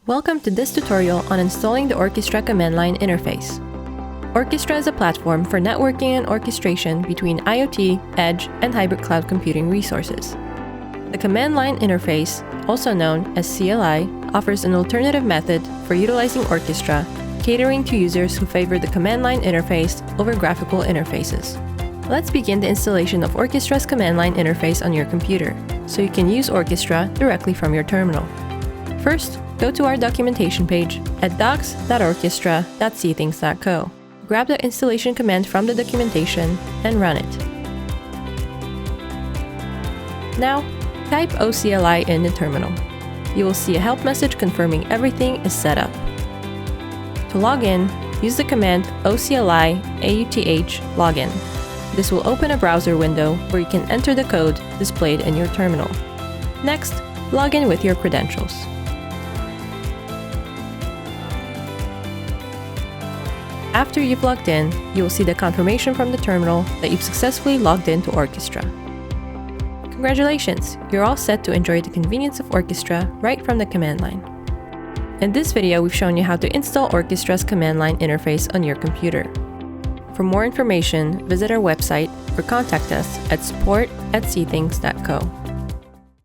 Welcome to this tutorial on installing the Orchestra command line interface. Orchestra is a platform for networking and orchestration between IoT, edge, and hybrid cloud computing resources. The command line interface, also known as CLI, offers an alternative method for utilizing Orchestra, catering to users who favor the command line interface over graphical interfaces. Let's begin the installation of Orchestra's command line interface on your computer, so you can use Orchestra directly from your terminal. First, go to our documentation page at docs.orchestra.cthings.co. Grab the installation command from the documentation and run it. Now, type OCLI in the terminal. You will see a help message confirming everything is set up. To log in, use the command OCLI AUTH login. This will open a browser window where you can enter the code displayed in your terminal. Next, log in with your credentials. After you've logged in, you will see the confirmation from the terminal that you've successfully logged into Orchestra. Congratulations! You're all set to enjoy the convenience of Orchestra right from the command line. In this video, we've shown you how to install Orchestra's command line interface on your computer. For more information, visit our website or contact us at support@cthings.co.